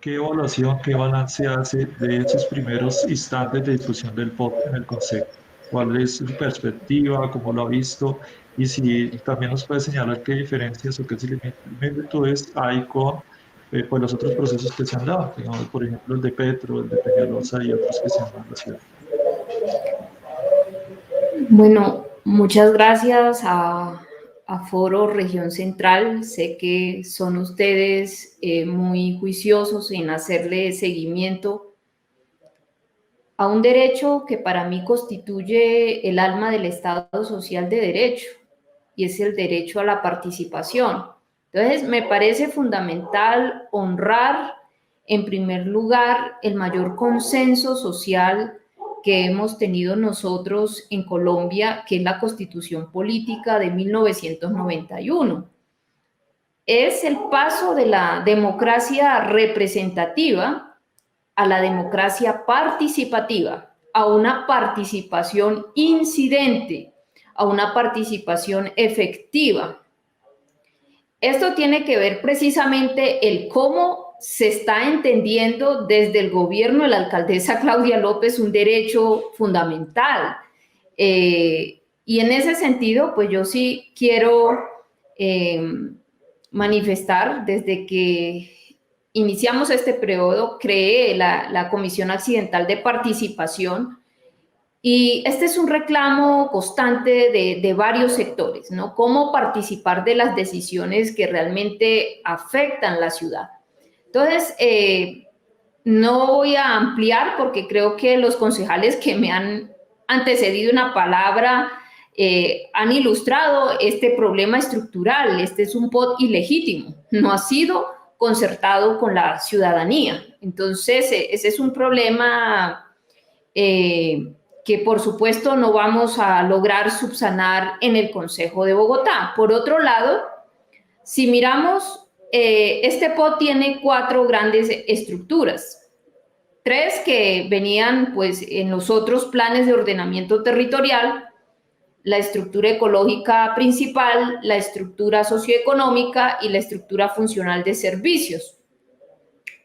¿qué evaluación, qué balance hace de esos primeros instantes de discusión del POT en el Consejo? ¿Cuál es su perspectiva? ¿Cómo lo ha visto? Y si también nos puede señalar qué diferencias o qué similitudes hay con pues los otros procesos que se han dado, digamos, por ejemplo, el de Petro, el de Peñalosa y otros que se han dado en la ciudad. Bueno, muchas gracias a Foro Región Central. Sé que son ustedes muy juiciosos en hacerle seguimiento a un derecho que para mí constituye el alma del Estado social de derecho, y es el derecho a la participación. Entonces, me parece fundamental honrar, en primer lugar, el mayor consenso social que hemos tenido nosotros en Colombia, que es la Constitución Política de 1991. Es el paso de la democracia representativa a la democracia participativa, a una participación incidente, a una participación efectiva. Esto tiene que ver precisamente el cómo se está entendiendo desde el gobierno de la alcaldesa Claudia López un derecho fundamental. Y en ese sentido, pues yo sí quiero manifestar desde que iniciamos este periodo, creé la Comisión Accidental de Participación, y este es un reclamo constante de varios sectores, ¿no? Cómo participar de las decisiones que realmente afectan la ciudad. Entonces, no voy a ampliar porque creo que los concejales que me han antecedido una palabra han ilustrado este problema estructural. Este es un POT ilegítimo, no ha sido concertado con la ciudadanía. Entonces, ese es un problema que por supuesto no vamos a lograr subsanar en el Consejo de Bogotá. Por otro lado, si miramos, este POT tiene 4 grandes estructuras. 3 que venían pues en los otros planes de ordenamiento territorial: la estructura ecológica principal, la estructura socioeconómica y la estructura funcional de servicios.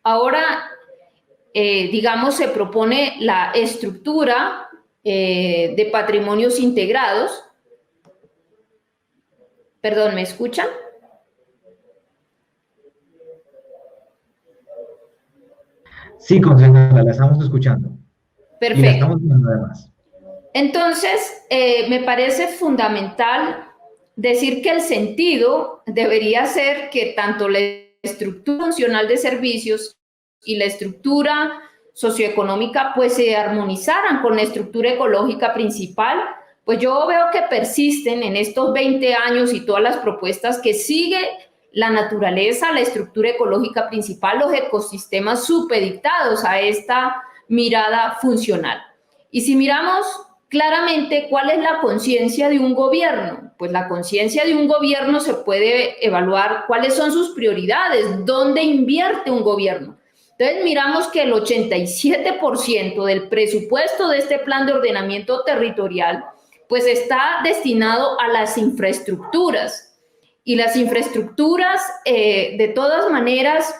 Ahora, digamos, se propone la estructura de patrimonios integrados. Perdón, ¿me escuchan? Sí, concejala, la estamos escuchando. Perfecto. Y la estamos viendo además. Entonces, me parece fundamental decir que el sentido debería ser que tanto la estructura funcional de servicios y la estructura socioeconómica pues se armonizaran con la estructura ecológica principal. Pues yo veo que persisten en estos 20 años y todas las propuestas que sigue la naturaleza, la estructura ecológica principal, los ecosistemas supeditados a esta mirada funcional. Y si miramos claramente cuál es la conciencia de un gobierno, pues la conciencia de un gobierno se puede evaluar cuáles son sus prioridades, dónde invierte un gobierno. Entonces miramos que el 87% del presupuesto de este plan de ordenamiento territorial pues está destinado a las infraestructuras. Y las infraestructuras, de todas maneras,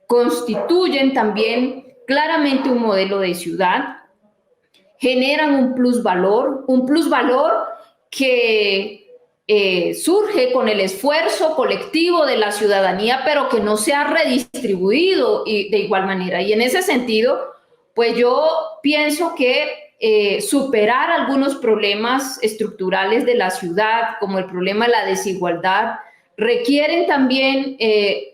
constituyen también claramente un modelo de ciudad, generan un plusvalor que surge con el esfuerzo colectivo de la ciudadanía, pero que no se ha redistribuido de igual manera. Y en ese sentido, pues yo pienso que superar algunos problemas estructurales de la ciudad, como el problema de la desigualdad, requieren también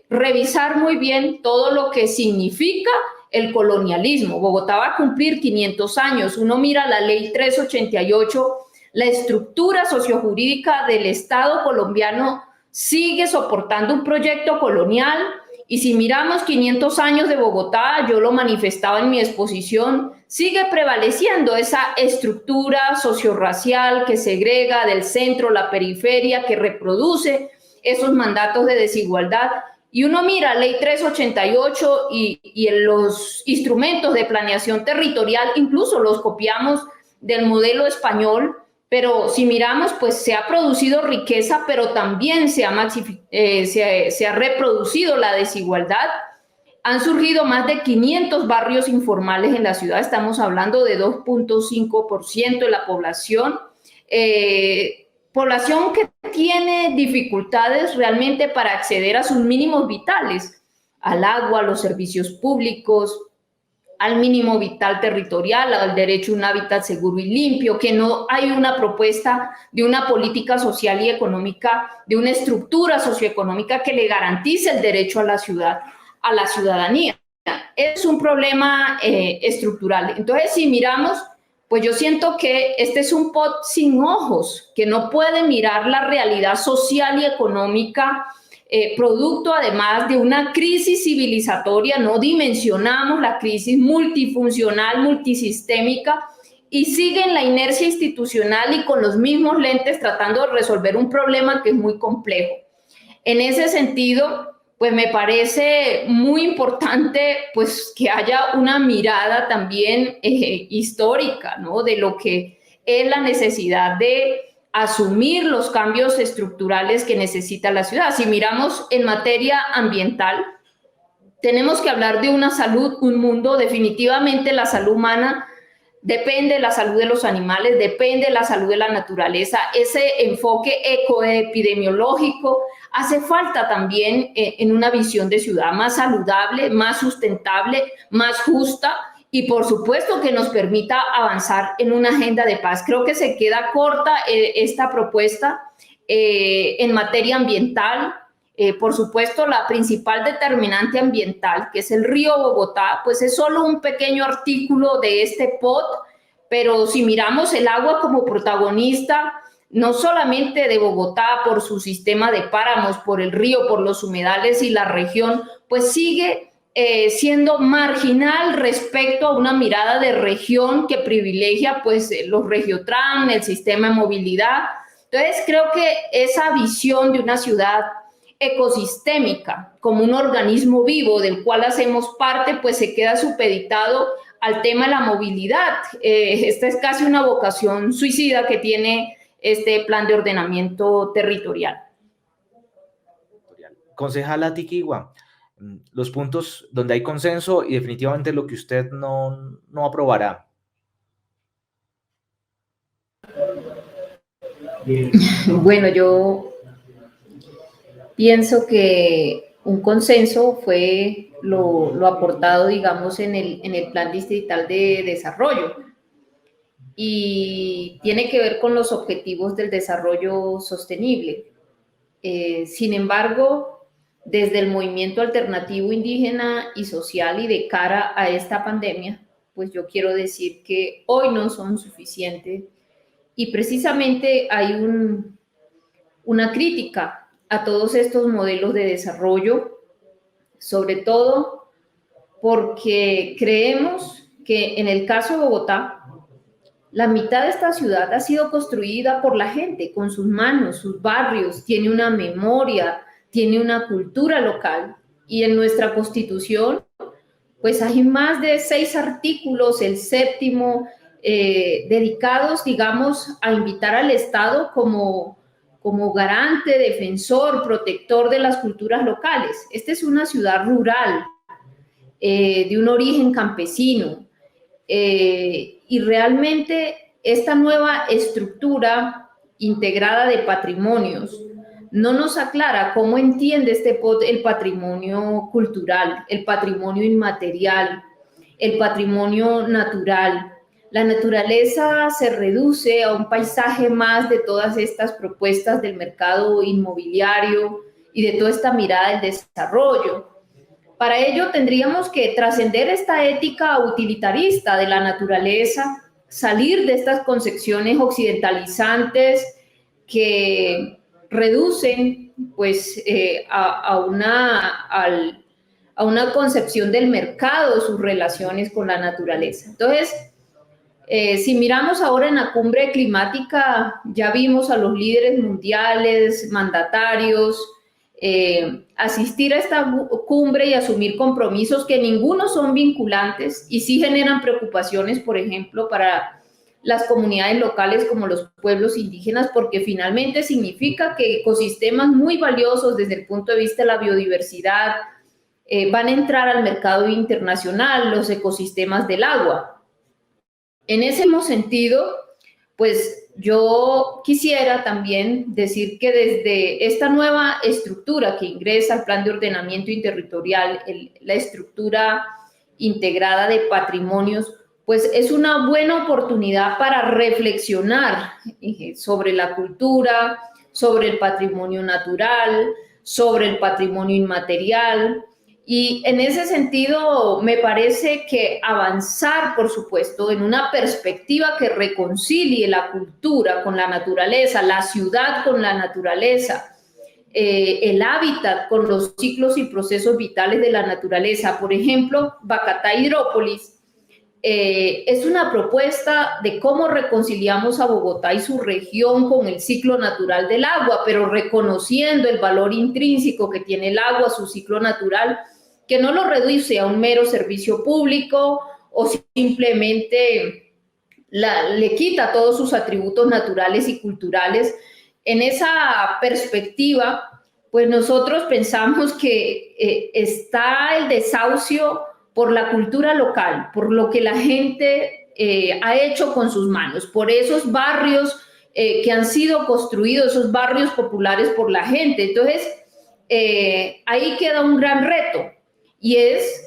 revisar muy bien todo lo que significa el colonialismo. Bogotá va a cumplir 500 años. Uno mira la ley 388, la estructura sociojurídica del Estado colombiano sigue soportando un proyecto colonial. Y si miramos 500 años de Bogotá, yo lo manifestaba en mi exposición, sigue prevaleciendo esa estructura sociorracial que segrega del centro, la periferia, que reproduce esos mandatos de desigualdad. Y uno mira ley 388 y los instrumentos de planeación territorial, incluso los copiamos del modelo español, pero si miramos, pues se ha producido riqueza, pero también se ha reproducido la desigualdad. Han surgido más de 500 barrios informales en la ciudad, estamos hablando de 2.5% de la población, población que tiene dificultades realmente para acceder a sus mínimos vitales, al agua, a los servicios públicos, al mínimo vital territorial, al derecho a un hábitat seguro y limpio, que no hay una propuesta de una política social y económica, de una estructura socioeconómica que le garantice el derecho a la ciudad, a la ciudadanía. Es un problema estructural. Entonces, si miramos, pues yo siento que este es un pot sin ojos, que no puede mirar la realidad social y económica, producto además de una crisis civilizatoria. No dimensionamos la crisis multifuncional, multisistémica, y sigue en la inercia institucional y con los mismos lentes tratando de resolver un problema que es muy complejo. En ese sentido, pues me parece muy importante pues que haya una mirada también histórica, ¿no?, de lo que es la necesidad de asumir los cambios estructurales que necesita la ciudad. Si miramos en materia ambiental, tenemos que hablar de una salud, un mundo. Definitivamente la salud humana depende de la salud de los animales, depende de la salud de la naturaleza. Ese enfoque ecoepidemiológico hace falta también en una visión de ciudad más saludable, más sustentable, más justa, y por supuesto que nos permita avanzar en una agenda de paz. Creo que se queda corta esta propuesta en materia ambiental. Por supuesto, la principal determinante ambiental, que es el río Bogotá, pues es solo un pequeño artículo de este POT, pero si miramos el agua como protagonista, no solamente de Bogotá por su sistema de páramos, por el río, por los humedales y la región, pues sigue siendo marginal respecto a una mirada de región que privilegia pues los regiotram, el sistema de movilidad. Entonces creo que esa visión de una ciudad ecosistémica como un organismo vivo del cual hacemos parte, pues se queda supeditado al tema de la movilidad. Esta es casi una vocación suicida que tiene este plan de ordenamiento territorial. Concejala Tiquigua, los puntos donde hay consenso y definitivamente lo que usted no aprobará. Bueno, yo pienso que un consenso fue lo aportado, digamos, en el Plan Distrital de Desarrollo, y tiene que ver con los objetivos del desarrollo sostenible. Sin embargo, desde el movimiento alternativo indígena y social y de cara a esta pandemia, pues yo quiero decir que hoy no son suficientes, y precisamente hay una crítica a todos estos modelos de desarrollo, sobre todo porque creemos que en el caso de Bogotá, la mitad de esta ciudad ha sido construida por la gente, con sus manos, sus barrios, tiene una memoria, tiene una cultura local, y en nuestra Constitución pues hay más de 6 artículos, el 7º, dedicados, digamos, a invitar al Estado como garante, defensor, protector de las culturas locales. Esta es una ciudad rural, de un origen campesino, y realmente esta nueva estructura integrada de patrimonios no nos aclara cómo entiende el patrimonio cultural, el patrimonio inmaterial, el patrimonio natural. La naturaleza se reduce a un paisaje más de todas estas propuestas del mercado inmobiliario y de toda esta mirada del desarrollo. Para ello tendríamos que trascender esta ética utilitarista de la naturaleza, salir de estas concepciones occidentalizantes que reducen pues a una concepción del mercado, sus relaciones con la naturaleza. Entonces, si miramos ahora en la cumbre climática, ya vimos a los líderes mundiales, mandatarios, asistir a esta cumbre y asumir compromisos que ninguno son vinculantes y sí generan preocupaciones, por ejemplo, para las comunidades locales como los pueblos indígenas, porque finalmente significa que ecosistemas muy valiosos desde el punto de vista de la biodiversidad, van a entrar al mercado internacional, los ecosistemas del agua. En ese mismo sentido, pues yo quisiera también decir que desde esta nueva estructura que ingresa al Plan de Ordenamiento Territorial, la estructura integrada de patrimonios, pues es una buena oportunidad para reflexionar sobre la cultura, sobre el patrimonio natural, sobre el patrimonio inmaterial. Y en ese sentido, me parece que avanzar, por supuesto, en una perspectiva que reconcilie la cultura con la naturaleza, la ciudad con la naturaleza, el hábitat con los ciclos y procesos vitales de la naturaleza. Por ejemplo, Bacatá Hidrópolis es una propuesta de cómo reconciliamos a Bogotá y su región con el ciclo natural del agua, pero reconociendo el valor intrínseco que tiene el agua, su ciclo natural, que no lo reduce a un mero servicio público o simplemente le quita todos sus atributos naturales y culturales. En esa perspectiva, pues nosotros pensamos que está el desahucio por la cultura local, por lo que la gente ha hecho con sus manos, por esos barrios que han sido construidos, esos barrios populares por la gente. Entonces, ahí queda un gran reto, y es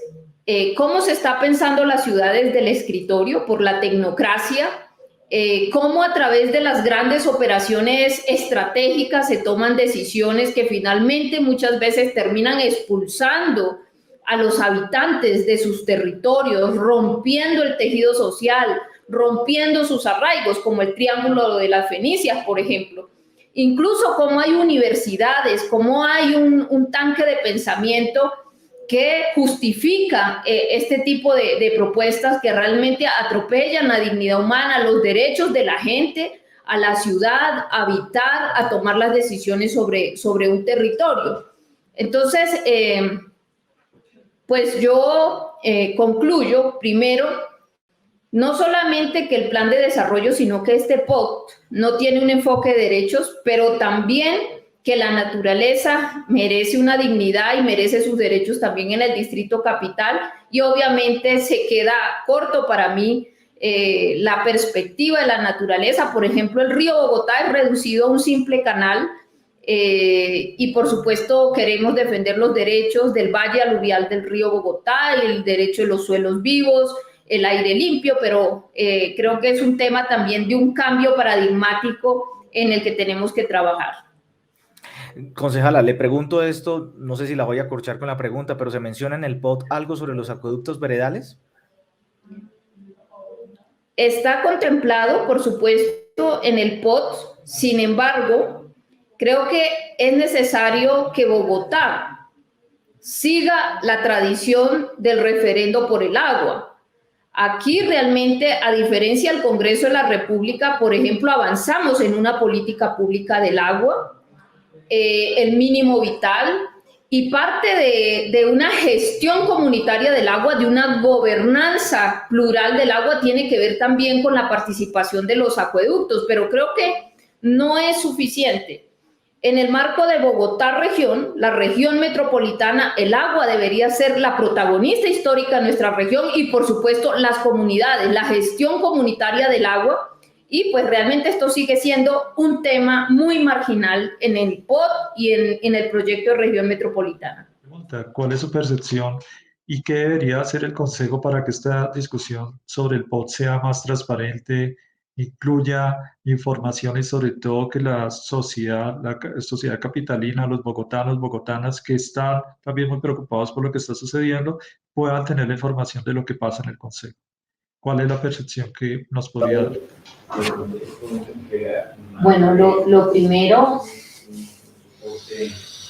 cómo se está pensando la ciudad desde el escritorio, por la tecnocracia, cómo a través de las grandes operaciones estratégicas se toman decisiones que finalmente muchas veces terminan expulsando a los habitantes de sus territorios, rompiendo el tejido social, rompiendo sus arraigos, como el Triángulo de las Fenicias, por ejemplo. Incluso como hay universidades, como hay un tanque de pensamiento que justifica este tipo de propuestas que realmente atropellan la dignidad humana, los derechos de la gente, a la ciudad, a habitar, a tomar las decisiones sobre un territorio. Entonces, pues yo concluyo primero, no solamente que el plan de desarrollo, sino que este POT no tiene un enfoque de derechos, pero también que la naturaleza merece una dignidad y merece sus derechos también en el Distrito Capital, y obviamente se queda corto para mí la perspectiva de la naturaleza. Por ejemplo, el río Bogotá es reducido a un simple canal, y por supuesto queremos defender los derechos del valle aluvial del río Bogotá, el derecho de los suelos vivos, el aire limpio, pero creo que es un tema también de un cambio paradigmático en el que tenemos que trabajar. Concejala, le pregunto esto, no sé si la voy a corchar con la pregunta, pero ¿se menciona en el POT algo sobre los acueductos veredales? Está contemplado, por supuesto, en el POT. Sin embargo, creo que es necesario que Bogotá siga la tradición del referendo por el agua. Aquí realmente, a diferencia del Congreso de la República, por ejemplo, avanzamos en una política pública del agua, el mínimo vital, y parte de una gestión comunitaria del agua, de una gobernanza plural del agua, tiene que ver también con la participación de los acueductos, pero creo que no es suficiente. En el marco de Bogotá región, la región metropolitana, el agua debería ser la protagonista histórica de nuestra región, y por supuesto las comunidades, la gestión comunitaria del agua. Y pues realmente esto sigue siendo un tema muy marginal en el POT y en el proyecto de región metropolitana. ¿Cuál es su percepción y qué debería hacer el Consejo para que esta discusión sobre el POT sea más transparente, incluya información y sobre todo que la sociedad capitalina, los bogotanos, bogotanas que están también muy preocupados por lo que está sucediendo, puedan tener la información de lo que pasa en el Consejo? ¿Cuál es la percepción que nos podría dar? Bueno, lo primero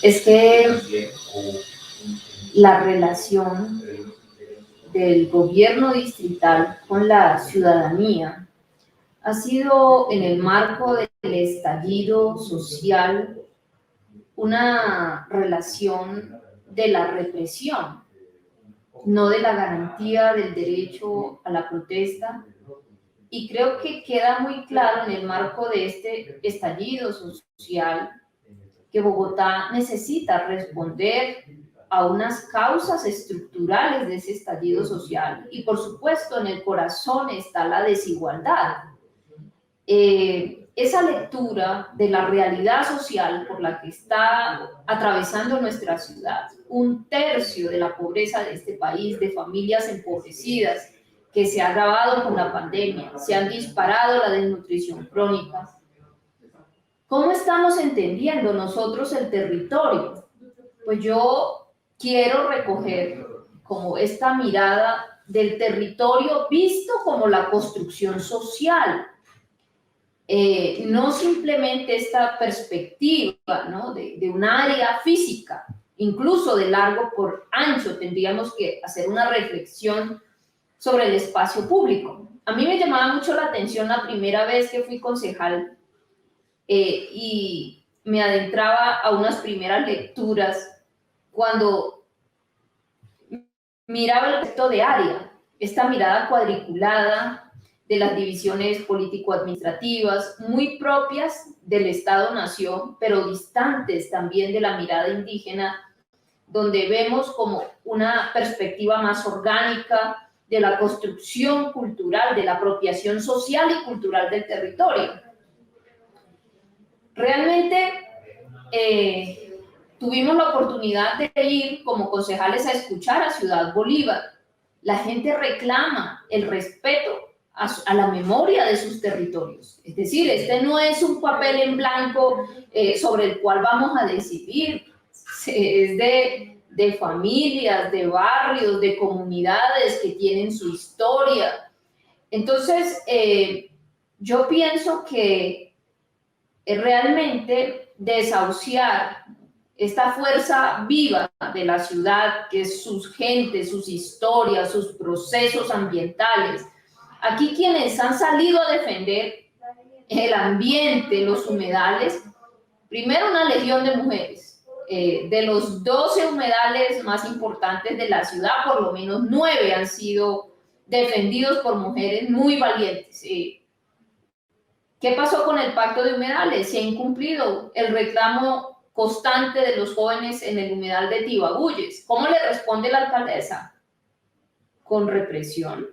es que la relación del gobierno distrital con la ciudadanía ha sido, en el marco del estallido social, una relación de la represión, no de la garantía del derecho a la protesta. Y creo que queda muy claro en el marco de este estallido social que Bogotá necesita responder a unas causas estructurales de ese estallido social y por supuesto en el corazón está la desigualdad. Esa lectura de la realidad social por la que está atravesando nuestra ciudad, 1/3 de la pobreza de este país, de familias empobrecidas, que se ha agravado con la pandemia, se han disparado la desnutrición crónica. ¿Cómo estamos entendiendo nosotros el territorio? Pues yo quiero recoger como esta mirada del territorio visto como la construcción social. No simplemente esta perspectiva, ¿no? de un área física, incluso de largo por ancho, tendríamos que hacer una reflexión sobre el espacio público. A mí me llamaba mucho la atención la primera vez que fui concejal y me adentraba a unas primeras lecturas cuando miraba el concepto de área, esta mirada cuadriculada de las divisiones político-administrativas, muy propias del Estado-nación, pero distantes también de la mirada indígena, donde vemos como una perspectiva más orgánica de la construcción cultural, de la apropiación social y cultural del territorio. Realmente tuvimos la oportunidad de ir como concejales a escuchar a Ciudad Bolívar. La gente reclama el respeto a la memoria de sus territorios. Es decir, este no es un papel en blanco sobre el cual vamos a decidir. Es de familias, de barrios, de comunidades que tienen su historia. Entonces, yo pienso que realmente desahuciar esta fuerza viva de la ciudad, que es sus gentes, sus historias, sus procesos ambientales. Aquí quienes han salido a defender el ambiente, los humedales, primero una legión de mujeres. De los 12 humedales más importantes de la ciudad, por lo menos 9 han sido defendidos por mujeres muy valientes. ¿Qué pasó con el pacto de humedales? Se ha incumplido el reclamo constante de los jóvenes en el humedal de Tibaguyes. ¿Cómo le responde la alcaldesa? Con represión.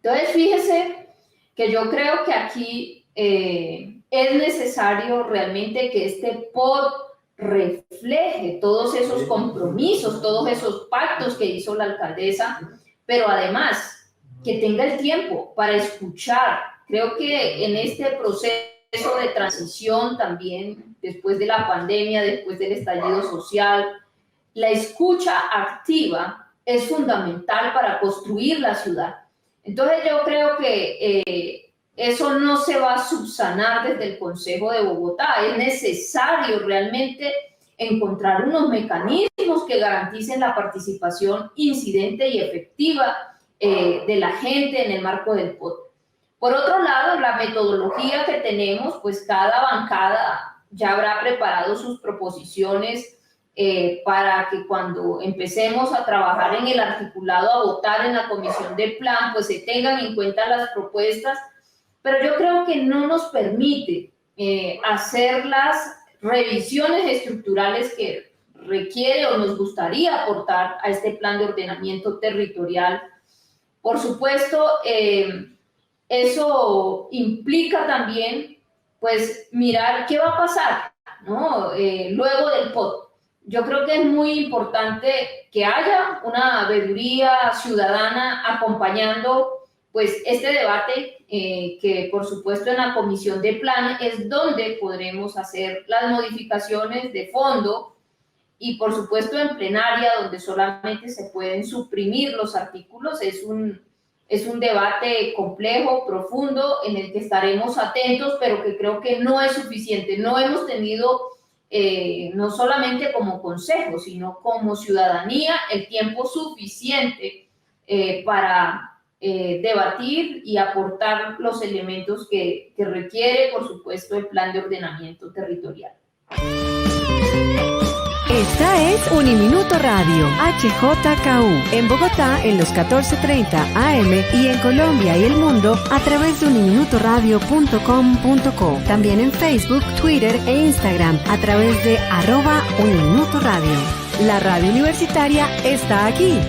Entonces, fíjese que yo creo que aquí es necesario realmente que este POT refleje todos esos compromisos, todos esos pactos que hizo la alcaldesa, pero además que tenga el tiempo para escuchar. Creo que en este proceso de transición también, después de la pandemia, después del estallido social, la escucha activa es fundamental para construir la ciudad. Entonces yo creo que eso no se va a subsanar desde el Consejo de Bogotá. Es necesario realmente encontrar unos mecanismos que garanticen la participación incidente y efectiva de la gente en el marco del POT. Por otro lado, la metodología que tenemos, pues cada bancada ya habrá preparado sus proposiciones para que cuando empecemos a trabajar en el articulado, a votar en la comisión de plan, pues se tengan en cuenta las propuestas. Pero yo creo que no nos permite hacer las revisiones estructurales que requiere o nos gustaría aportar a este plan de ordenamiento territorial. Por supuesto, eso implica también, pues, mirar qué va a pasar, ¿no? Luego del POT. Yo creo que es muy importante que haya una veeduría ciudadana acompañando pues este debate que por supuesto en la comisión de plan es donde podremos hacer las modificaciones de fondo y por supuesto en plenaria donde solamente se pueden suprimir los artículos. Es un debate complejo, profundo, en el que estaremos atentos, pero que creo que no es suficiente. No hemos tenido, no solamente como consejo, sino como ciudadanía, el tiempo suficiente para debatir y aportar los elementos que requiere, por supuesto, el plan de ordenamiento territorial. Esta es Uniminuto Radio, HJKU, en Bogotá en los 14:30 AM y en Colombia y el mundo a través de uniminutoradio.com.co. También en Facebook, Twitter e Instagram a través de @Uniminuto Radio. La radio universitaria está aquí.